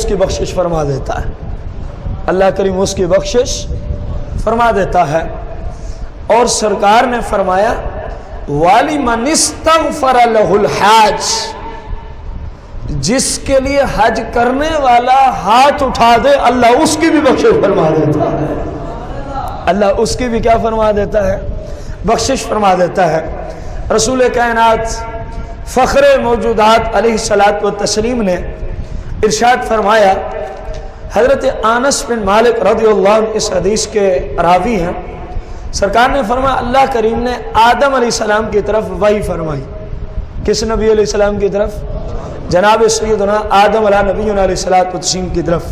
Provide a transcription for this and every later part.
اس کی بخشش فرما دیتا ہے، اللہ کریم اس کی بخشش فرما دیتا ہے۔ اور سرکار نے فرمایا وَلِمَنِ اسْتَغْفَرَ لَهُ الْحَاجِ، جس کے لیے حج کرنے والا ہاتھ اٹھا دے اللہ اس کی بھی بخشش فرما دیتا ہے، اللہ اس کی بھی کیا فرما دیتا ہے؟ بخشش فرما دیتا ہے۔ رسول کائنات فخر موجودات علیہ الصلاۃ والتسلیم نے ارشاد فرمایا، حضرت انس بن مالک رضی اللہ عنہ اس حدیث کے راوی ہیں، سرکار نے فرمایا اللہ کریم نے آدم علیہ السلام کی طرف وحی فرمائی۔ کس نبی علیہ السلام کی طرف؟ جناب سیدنا آدم علیہ نبینا علیہ الصلوۃ والتسلیم کی طرف،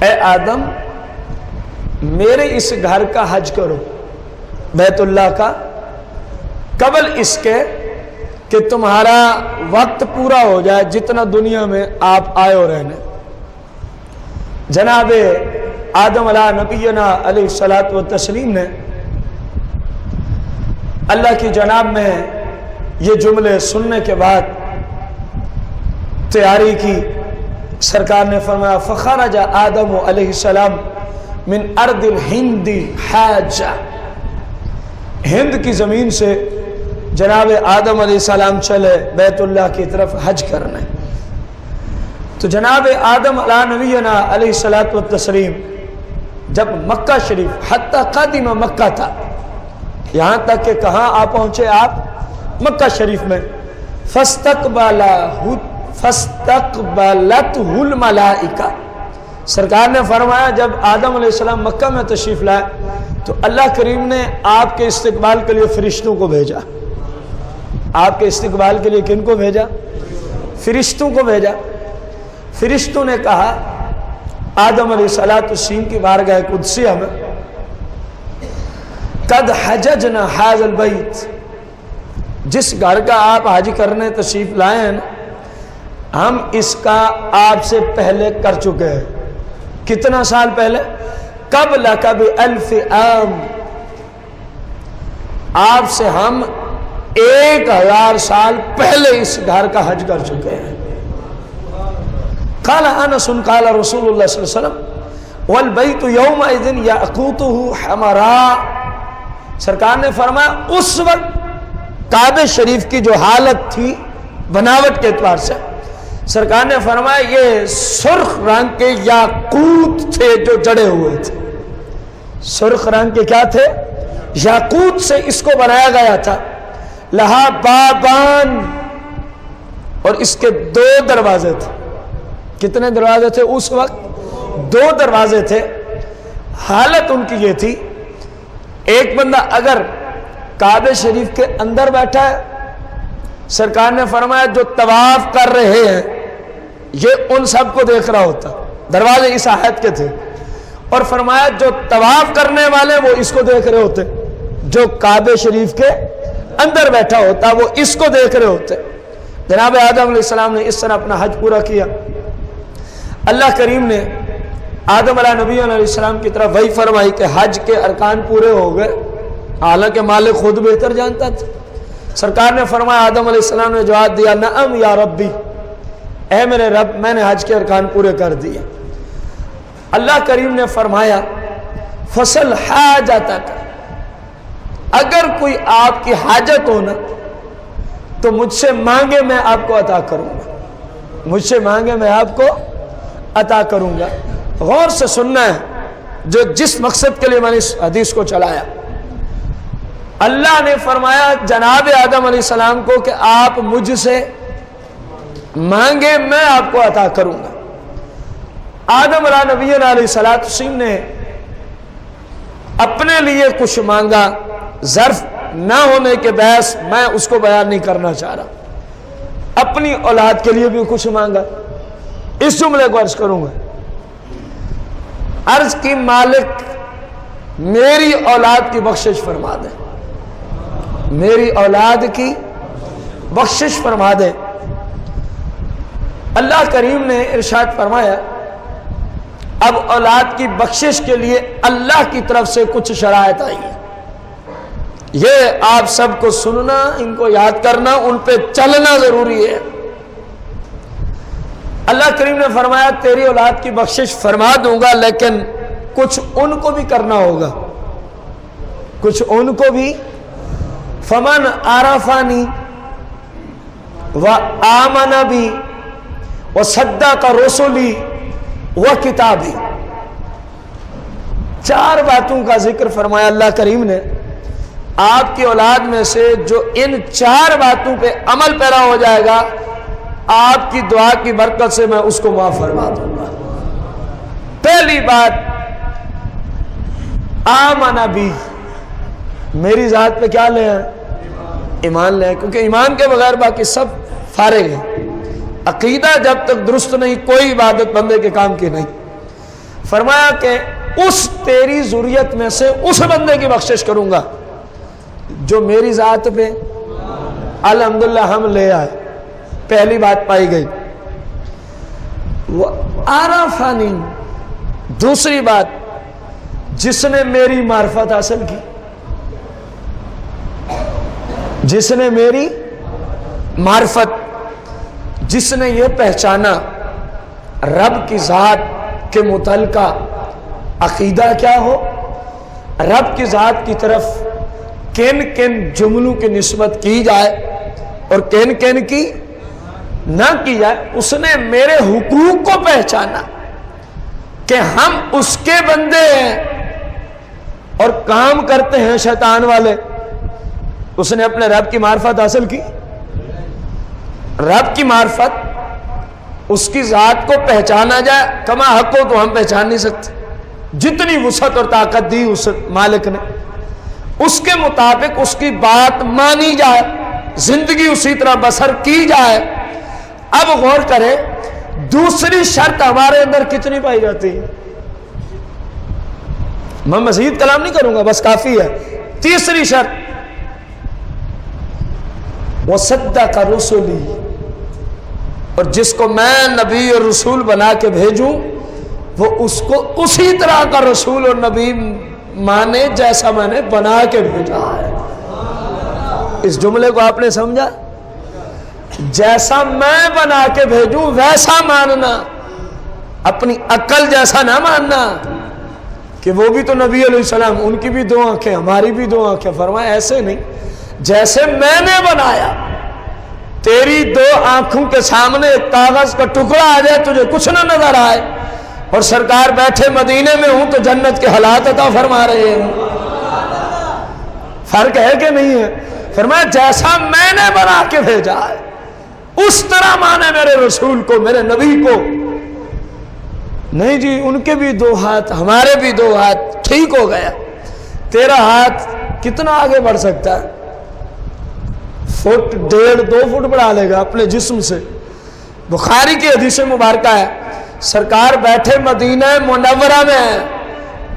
اے آدم میرے اس گھر کا حج کرو، بیت اللہ کا، قبل اس کے کہ تمہارا وقت پورا ہو جائے جتنا دنیا میں آپ آئے ہو رہنے۔ جناب آدم علیہ نبینا علیہ الصلوۃ والتسلیم نے اللہ کی جناب میں یہ جملے سننے کے بعد تیاری کی۔ سرکار نے فرمایا فخرج آدم علیہ السلام من ارض الہند حاجا، ہند کی زمین سے جناب آدم علیہ السلام چلے بیت اللہ کی طرف حج کرنے۔ تو جناب آدم علیہ نبینا علیہ الصلوۃ والتسلیم جب مکہ شریف حتی قادم مکہ تھا، یہاں تک کہ کہاں آپ پہنچے؟ آپ مکہ شریف میں فاستقبلتہ الملائکہ، سرکار نے فرمایا جب آدم علیہ السلام مکہ میں تشریف لائے تو اللہ کریم نے آپ کے استقبال کے لیے فرشتوں کو بھیجا۔ آپ کے استقبال کے لیے کن کو بھیجا؟ فرشتوں کو بھیجا۔ فرشتوں نے کہا آدم علیہ السلام کی بارگاہ قدسیہ میں قد حججنا ھذا البیت، جس گھر کا آپ حج کرنے تشریف لائے ہیں ہم اس کا آپ سے پہلے کر چکے ہیں۔ کتنا سال پہلے؟ قبل بألف عام، آپ سے ہم 1000 سال پہلے اس گھر کا حج کر چکے ہیں۔ قال انس قال رسول اللہ صلی اللہ علیہ وسلم والبیت یومئذ یاقوتہ حمراء، سرکار نے فرمایا اس وقت کعبہ شریف کی جو حالت تھی بناوٹ کے اعتبار سے، سرکار نے فرمایا یہ سرخ رنگ کے یاقوت تھے جو جڑے ہوئے تھے۔ سرخ رنگ کے کیا تھے؟ یاقوت سے اس کو بنایا گیا تھا۔ لہا بابان، اور اس کے 2 دروازے تھے۔ کتنے دروازے تھے اس وقت؟ 2 دروازے تھے۔ حالت ان کی یہ تھی، ایک بندہ اگر کعبہ شریف کے اندر بیٹھا ہے، سرکار نے فرمایا جو طواف کر رہے ہیں یہ ان سب کو دیکھ رہا ہوتا، دروازے اس آیت کے تھے، اور فرمایا جو طواف کرنے والے وہ اس کو دیکھ رہے ہوتے، جو کعبہ شریف کے اندر بیٹھا ہوتا وہ اس کو دیکھ رہے ہوتے۔ جناب آدم علیہ السلام نے اس طرح اپنا حج پورا کیا۔ اللہ کریم نے آدم علیہ نبی علیہ السلام کی طرف وہی فرمائی کہ حج کے ارکان پورے ہو گئے، حالانکہ مالک خود بہتر جانتا تھا۔ سرکار نے فرمایا آدم علیہ السلام نے جواب دیا نعم یا ربی، اے میرے رب میں نے حج کے ارکان پورے کر دیے۔ اللہ کریم نے فرمایا فصل حاجتک، اگر کوئی آپ کی حاجت ہو نا تو مجھ سے مانگے میں آپ کو عطا کروں گا، مجھ سے مانگے میں آپ کو عطا کروں گا۔ غور سے سننا ہے، جو جس مقصد کے لیے میں نے اس حدیث کو چلایا، اللہ نے فرمایا جناب آدم علیہ السلام کو کہ آپ مجھ سے مانگے میں آپ کو عطا کروں گا۔ آدم علیہ نبی علیہ السلام نے اپنے لیے کچھ مانگا، ظرف نہ ہونے کے باعث میں اس کو بیان نہیں کرنا چاہ رہا، اپنی اولاد کے لیے بھی کچھ مانگا۔ اس جملے کو عرض کروں گا، عرض کی مالک میری اولاد کی بخشش فرما دے، میری اولاد کی بخشش فرما دے۔ اللہ کریم نے ارشاد فرمایا اب اولاد کی بخشش کے لیے اللہ کی طرف سے کچھ شرائط آئی ہیں، یہ آپ سب کو سننا، ان کو یاد کرنا، ان پہ چلنا ضروری ہے۔ اللہ کریم نے فرمایا تیری اولاد کی بخشش فرما دوں گا، لیکن کچھ ان کو بھی کرنا ہوگا، کچھ ان کو بھی. فمن عرفانی وآمن بی وصدق رسلی وکتابی. 4 باتوں کا ذکر فرمایا اللہ کریم نے. آپ کی اولاد میں سے جو ان 4 باتوں پہ عمل پیرا ہو جائے گا، آپ کی دعا کی برکت سے میں اس کو معاف فرما دوں گا. پہلی بات، آمن بی، میری ذات پہ کیا لے آئے؟ ایمان لے آئے، کیونکہ ایمان کے بغیر باقی سب فارغ ہیں. عقیدہ جب تک درست نہیں کوئی عبادت بندے کے کام کی نہیں. فرمایا کہ اس تیری ذریت میں سے اس بندے کی بخشش کروں گا جو میری ذات پہ الحمدللہ ہم لے آئے. پہلی بات پائی گئی. عرفانی، دوسری بات، جس نے میری معرفت حاصل کی، جس نے میری معرفت، جس نے یہ پہچانا رب کی ذات کے متعلقہ عقیدہ کیا ہو، رب کی ذات کی طرف کن کن جملوں کی نسبت کی جائے اور کن کن کی نہ کی جائے. اس نے میرے حقوق کو پہچانا کہ ہم اس کے بندے ہیں اور کام کرتے ہیں شیطان والے. اس نے اپنے رب کی معرفت حاصل کی. رب کی معرفت، اس کی ذات کو پہچانا جائے. کما حق کو تو ہم پہچان نہیں سکتے، جتنی وسعت اور طاقت دی اس مالک نے، اس کے مطابق اس کی بات مانی جائے، زندگی اسی طرح بسر کی جائے. اب غور کریں، دوسری شرط ہمارے اندر کتنی پائی جاتی ہے؟ میں مزید کلام نہیں کروں گا، بس کافی ہے. تیسری شرط، وصدق رسلی، اور جس کو میں نبی اور رسول بنا کے بھیجوں وہ اس کو اسی طرح کا رسول اور نبی مانے جیسا میں نے بنا کے بھیجا ہے. اس جملے کو آپ نے سمجھا؟ جیسا میں بنا کے بھیجوں ویسا ماننا، اپنی عقل جیسا نہ ماننا کہ وہ بھی تو نبی علیہ السلام، ان کی بھی 2 آنکھیں ہماری بھی 2 آنکھیں. فرمایا ایسے نہیں، جیسے میں نے بنایا. تیری 2 آنکھوں کے سامنے ایک کاغذ کا ٹکڑا آ جائے، تجھے کچھ نہ نظر آئے، اور سرکار بیٹھے مدینے میں ہوں تو جنت کے حالات عطا فرما رہے ہیں. فرق ہے کہ نہیں ہے؟ فرمایا جیسا میں نے بنا کے بھیجا ہے اس طرح مانے میرے رسول کو، میرے نبی کو. نہیں جی ان کے بھی 2 ہاتھ ہمارے بھی 2 ہاتھ، ٹھیک ہو گیا. تیرا ہاتھ کتنا آگے بڑھ سکتا ہے؟ 1.5 فٹ 2 فٹ بڑھا لے گا اپنے جسم سے. بخاری کی حدیث مبارکہ ہے، سرکار بیٹھے مدینہ منورہ میں،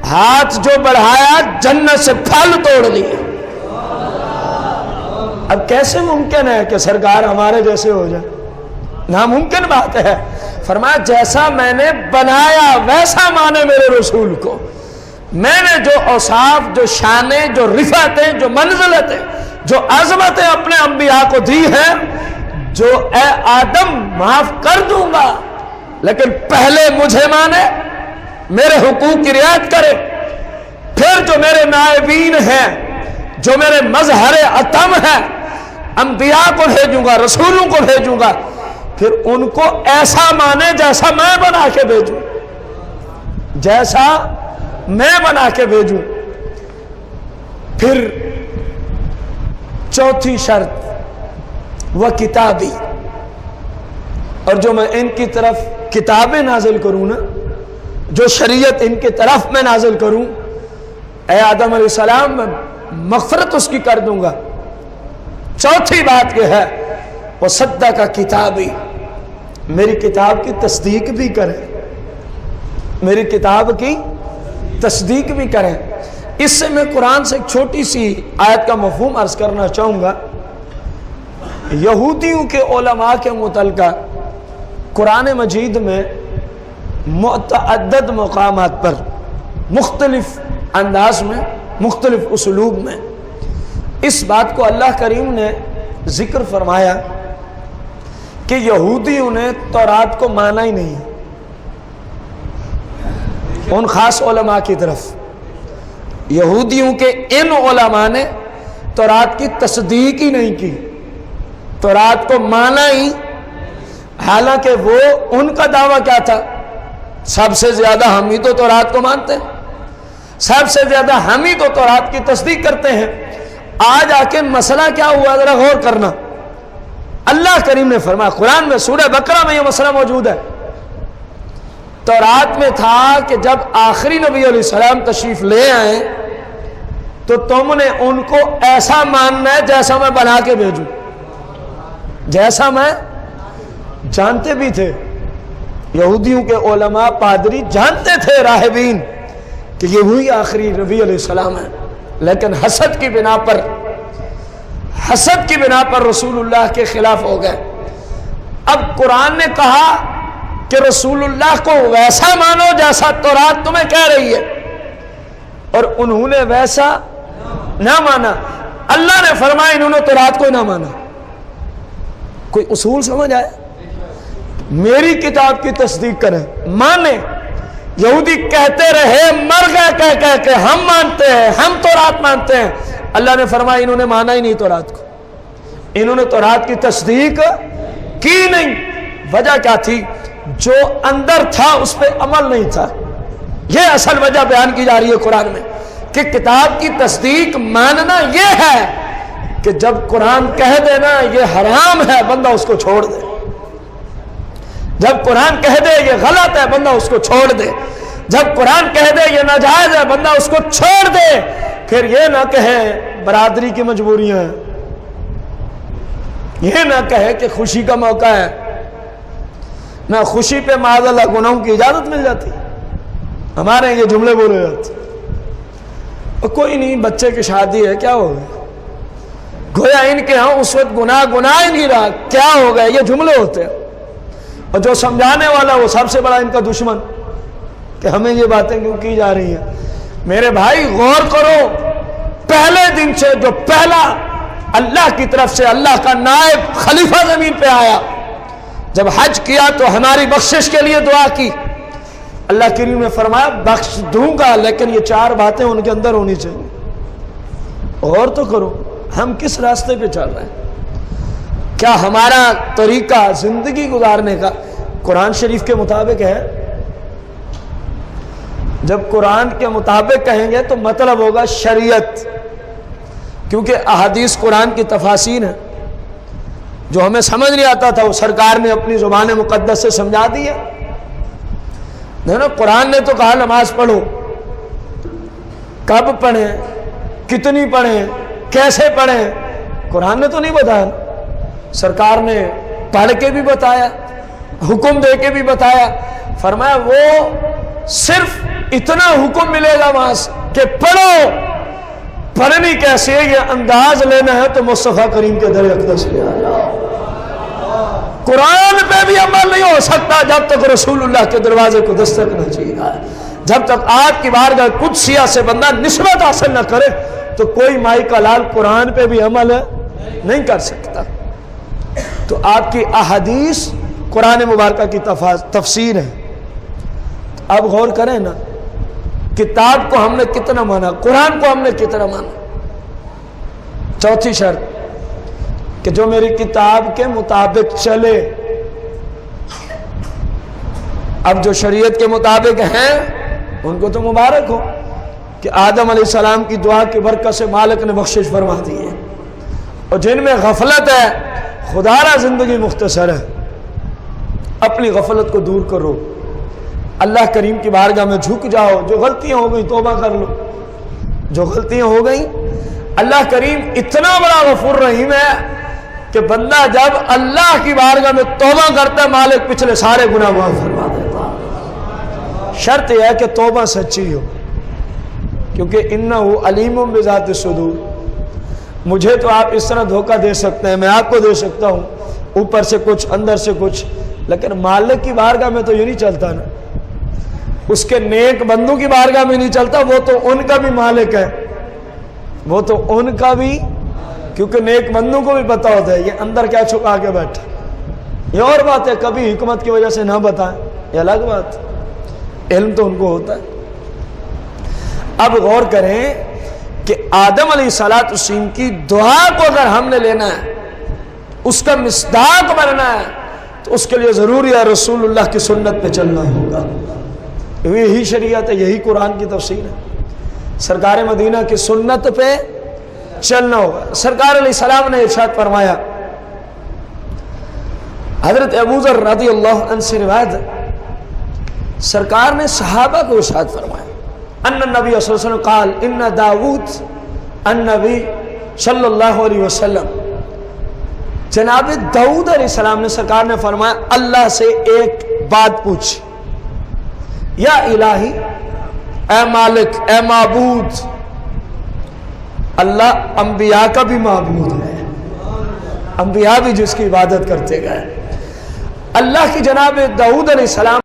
ہاتھ جو بڑھایا جنت سے پھل توڑ لیے. اب کیسے ممکن ہے کہ سرکار ہمارے جیسے ہو جائے؟ ناممکن بات ہے. فرمایا جیسا میں نے بنایا ویسا مانے میرے رسول کو. میں نے جو اوصاف، جو شانیں، جو رفعتیں، جو منزلتیں، جو عظمتیں اپنے انبیاء کو دی ہیں، جو اے آدم معاف کر دوں گا لیکن پہلے مجھے مانے، میرے حقوق کی رعایت کرے. پھر جو میرے نائبین ہیں، جو میرے مظہر اتم ہیں، انبیاء کو بھیجوں گا، رسولوں کو بھیجوں گا، پھر ان کو ایسا مانے جیسا میں بنا کے بھیجوں، جیسا میں بنا کے بھیجوں. پھر چوتھی شرط، وہ کتابی، اور جو میں ان کی طرف کتابیں نازل کروں نا، جو شریعت ان کی طرف میں نازل کروں، اے آدم علیہ السلام میں مغفرت اس کی کر دوں گا. چوتھی بات یہ ہے وہ صدق کتابی، میری کتاب کی تصدیق بھی کریں، میری کتاب کی تصدیق بھی کریں. اس سے میں قرآن سے ایک چھوٹی سی آیت کا مفہوم عرض کرنا چاہوں گا. یہودیوں کے علماء کے متعلقہ قرآن مجید میں متعدد مقامات پر مختلف انداز میں، مختلف اسلوب میں اس بات کو اللہ کریم نے ذکر فرمایا کہ یہودیوں نے تورات کو مانا ہی نہیں، ان خاص علماء کی طرف یہودیوں کے ان علماء نے تورات کی تصدیق ہی نہیں کی، تورات کو مانا ہی، حالانکہ وہ ان کا دعویٰ کیا تھا، سب سے زیادہ ہم ہی تو تورات کو مانتے ہیں، سب سے زیادہ ہم ہی تو تورات کی تصدیق کرتے ہیں۔ آج آ کے مسئلہ کیا ہوا ذرا غور کرنا، اللہ کریم نے فرمایا قرآن میں سورہ بقرہ میں یہ مسئلہ موجود ہے، تورات میں تھا کہ جب آخری نبی علیہ السلام تشریف لے آئے تو تم نے ان کو ایسا ماننا ہے جیسا میں بنا کے بھیجوں، جیسا میں، جانتے بھی تھے یہودیوں کے علماء پادری، جانتے تھے راہبین کہ یہ وہی آخری نبی علیہ السلام ہے، لیکن حسد کی بنا پر رسول اللہ کے خلاف ہو گئے۔ اب قرآن نے کہا کہ رسول اللہ کو ویسا مانو جیسا تورات تمہیں کہہ رہی ہے، اور انہوں نے ویسا نہ مانا۔ اللہ نے فرمایا انہوں نے تورات کو نہ مانا۔ کوئی اصول سمجھ آئے؟ میری کتاب کی تصدیق کریں، مانے۔ یہودی کہتے رہے مر گئے کہہ کہ ہم مانتے ہیں، ہم تورات مانتے ہیں۔ اللہ نے فرمایا انہوں نے مانا ہی نہیں تورات کو، انہوں نے تورات کی تصدیق کی نہیں۔ وجہ کیا تھی؟ جو اندر تھا اس پہ عمل نہیں تھا۔ یہ اصل وجہ بیان کی جا رہی ہے قرآن میں کہ کتاب کی تصدیق ماننا یہ ہے کہ جب قرآن کہہ دے نا یہ حرام ہے، بندہ اس کو چھوڑ دے۔ جب قرآن کہہ دے یہ غلط ہے، بندہ اس کو چھوڑ دے۔ جب قرآن کہہ دے یہ ناجائز ہے، بندہ اس کو چھوڑ دے۔ پھر یہ نہ کہے برادری کی مجبوریاں ہیں، یہ نہ کہے کہ خوشی کا موقع ہے، نہ خوشی پہ معاذ اللہ گناہوں کی اجازت مل جاتی۔ ہمارے یہ جملے بولے جاتے، کوئی نہیں بچے کی شادی ہے کیا ہو گیا، گویا ان کے ہاں اس وقت گناہ ہی نہیں رہا، کیا ہو گیا، یہ جملے ہوتے ہیں۔ اور جو سمجھانے والا وہ سب سے بڑا ان کا دشمن کہ ہمیں یہ باتیں کیوں کی جا رہی ہیں۔ میرے بھائی غور کرو، پہلے دن سے جو پہلا اللہ کی طرف سے اللہ کا نائب خلیفہ زمین پہ آیا، جب حج کیا تو ہماری بخشش کے لیے دعا کی، اللہ کریم نے فرمایا بخش دوں گا، لیکن یہ 4 باتیں ان کے اندر ہونی چاہیے۔ اور تو کرو، ہم کس راستے پہ چل رہے ہیں؟ کیا ہمارا طریقہ زندگی گزارنے کا قرآن شریف کے مطابق ہے؟ جب قرآن کے مطابق کہیں گے تو مطلب ہوگا شریعت، کیونکہ احادیث قرآن کی تفاسیر ہیں، جو ہمیں سمجھ نہیں آتا تھا وہ سرکار نے اپنی زبان مقدس سے سمجھا دیا۔ نا قرآن نے تو کہا نماز پڑھو، کب پڑھیں، کتنی پڑھیں، کیسے پڑھیں، قرآن نے تو نہیں بتایا، سرکار نے پڑھ کے بھی بتایا، حکم دے کے بھی بتایا۔ فرمایا وہ صرف اتنا حکم ملے گا وہاں سے کہ پڑھو، پڑھنی کیسے ہے یہ انداز لینا ہے تو مصطفیٰ کریم کے در اقدس لے آ جاؤ۔ قرآن پہ بھی عمل نہیں ہو سکتا جب تک رسول اللہ کے دروازے کو دستک نہ چاہیے، جب تک آپ کی بارگاہ قدسیہ سے بندہ نسبت حاصل نہ کرے تو کوئی مائی کا لال قرآن پہ بھی عمل نہیں کر سکتا۔ تو آپ کی احادیث قرآن مبارکہ کی تفسیر ہے۔ اب غور کریں نا، کتاب کو ہم نے کتنا مانا، قرآن کو ہم نے کتنا مانا۔ چوتھی شرط کہ جو میری کتاب کے مطابق چلے۔ اب جو شریعت کے مطابق ہیں ان کو تو مبارک ہو کہ آدم علیہ السلام کی دعا کی برکت سے مالک نے بخشش فرما دی ہے، اور جن میں غفلت ہے خدا را زندگی مختصر ہے، اپنی غفلت کو دور کرو، اللہ کریم کی بارگاہ میں جھک جاؤ، جو غلطیاں ہو گئی توبہ کر لو، جو غلطیاں ہو گئیں۔ اللہ کریم اتنا بڑا غفور رحیم ہے کہ بندہ جب اللہ کی بارگاہ میں توبہ کرتا ہے مالک پچھلے سارے گناہ معاف فرما دیتا۔ شرط یہ ہے کہ توبہ سچی ہو، کیونکہ انہ علیم بذات الصدور۔ مجھے تو آپ اس طرح دھوکہ دے سکتے ہیں، میں آپ کو دے سکتا ہوں اوپر سے کچھ اندر سے کچھ، لیکن مالک کی بارگاہ میں تو یہ نہیں چلتا نا، اس کے نیک بندوں کی بارگاہ میں نہیں چلتا، وہ تو ان کا بھی مالک ہے، وہ تو ان کا بھی، کیونکہ نیک بندوں کو بھی پتا ہوتا ہے یہ اندر کیا چھپا کے بیٹھا۔ یہ اور بات ہے کبھی حکمت کی وجہ سے نہ بتائیں، یہ الگ بات، علم تو ان کو ہوتا ہے۔ اب غور کریں کہ آدم علیہ السلام کی دعا کو اگر ہم نے لینا ہے، اس کا مصداق بننا ہے، تو اس کے لیے ضروری ہے رسول اللہ کی سنت پہ چلنا ہوگا۔ یہی شریعت ہے، یہی قرآن کی تفسیر ہے، سرکار مدینہ کی سنت پہ چلنا ہوگا۔ سرکار علیہ السلام نے ارشاد فرمایا، حضرت ابو ذر رضی اللہ عنہ سے روایت ہے، سرکار نے صحابہ کو ارشاد فرمایا، ان النبی صلی اللہ علیہ وسلم قال ان داؤد النبی صلی اللہ علیہ وسلم، جناب داؤد علیہ السلام نے، سرکار نے فرمایا اللہ سے ایک بات پوچھ، یا الہی، اے مالک، اے معبود۔ اللہ انبیاء کا بھی معبود ہے، انبیاء بھی جس کی عبادت کرتے گئے۔ اللہ کی جناب داؤد علیہ السلام